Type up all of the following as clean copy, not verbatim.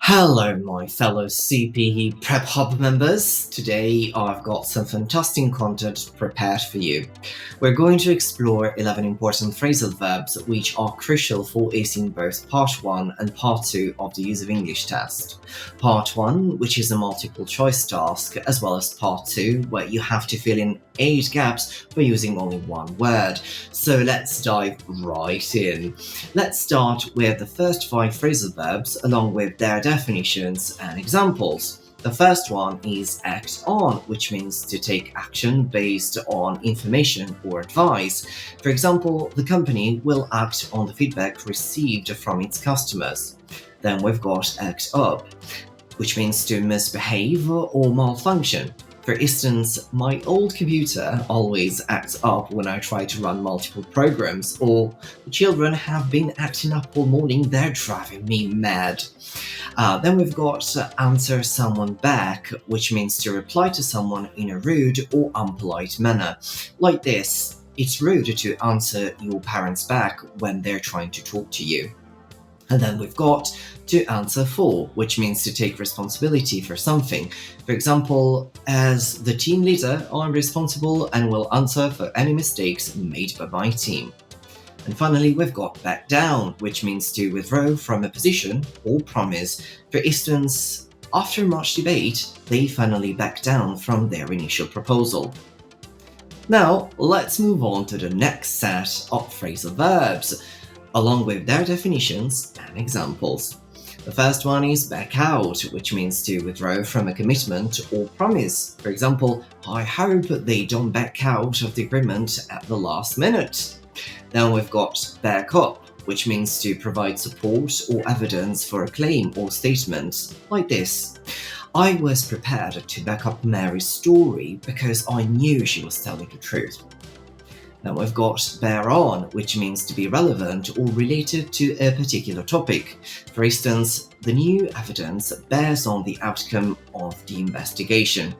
Hello, my fellow CPE Prep Hub members. Today I've got some fantastic content prepared for you. We're going to explore 11 important phrasal verbs which are crucial for acing both Part 1 and Part 2 of the Use of English test. Part 1, which is a multiple choice task, as well as Part 2, where you have to fill in 8 gaps by using only one word. So let's dive right in. Let's start with the first 5 phrasal verbs along with their definitions and examples. The first one is act on, which means to take action based on information or advice. For example, the company will act on the feedback received from its customers. Then we've got act up, which means to misbehave or malfunction. For instance, my old computer always acts up when I try to run multiple programs, or the children have been acting up all morning, they're driving me mad. Then we've got answer someone back, which means to reply to someone in a rude or unpolite manner. Like this, it's rude to answer your parents back when they're trying to talk to you. And then we've got to answer for, which means to take responsibility for something. For example, as the team leader, I'm responsible and will answer for any mistakes made by my team. And finally, we've got back down, which means to withdraw from a position or promise. For instance, after much debate, they finally backed down from their initial proposal. Now, let's move on to the next set of phrasal verbs, along with their definitions and examples. The first one is back out, which means to withdraw from a commitment or promise. For example, I hope they don't back out of the agreement at the last minute. Then we've got back up, which means to provide support or evidence for a claim or statement. Like this, I was prepared to back up Mary's story because I knew she was telling the truth. Then we've got bear on, which means to be relevant or related to a particular topic. For instance, the new evidence bears on the outcome of the investigation.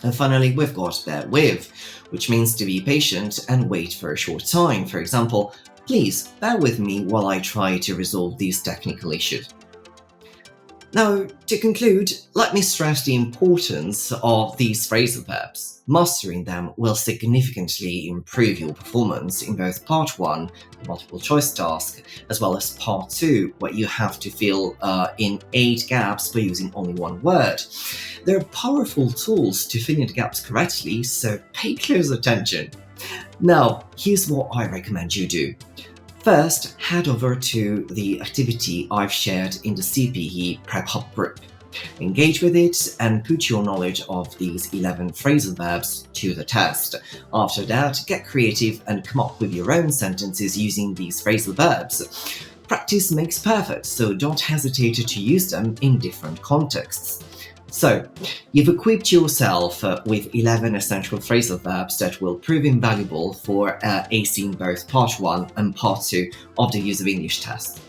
And finally, we've got bear with, which means to be patient and wait for a short time. For example, please bear with me while I try to resolve these technical issues. Now, to conclude, let me stress the importance of these phrasal verbs. Mastering them will significantly improve your performance in both Part 1, the multiple choice task, as well as Part 2, where you have to fill in 8 gaps by using only one word. They're powerful tools to fill in the gaps correctly, so pay close attention. Now, here's what I recommend you do. First, head over to the activity I've shared in the CPE Prep Hub group. Engage with it and put your knowledge of these 11 phrasal verbs to the test. After that, get creative and come up with your own sentences using these phrasal verbs. Practice makes perfect, so don't hesitate to use them in different contexts. So, you've equipped yourself with 11 essential phrasal verbs that will prove invaluable for acing both Part 1 and Part 2 of the Use of English test.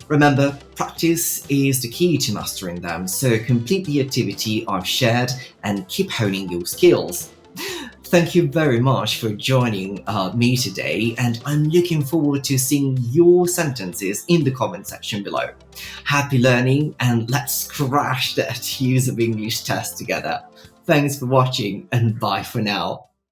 Remember, practice is the key to mastering them, so complete the activity I've shared and keep honing your skills. Thank you very much for joining me today, and I'm looking forward to seeing your sentences in the comment section below. Happy learning, and let's crash that Use of English test together. Thanks for watching, and bye for now.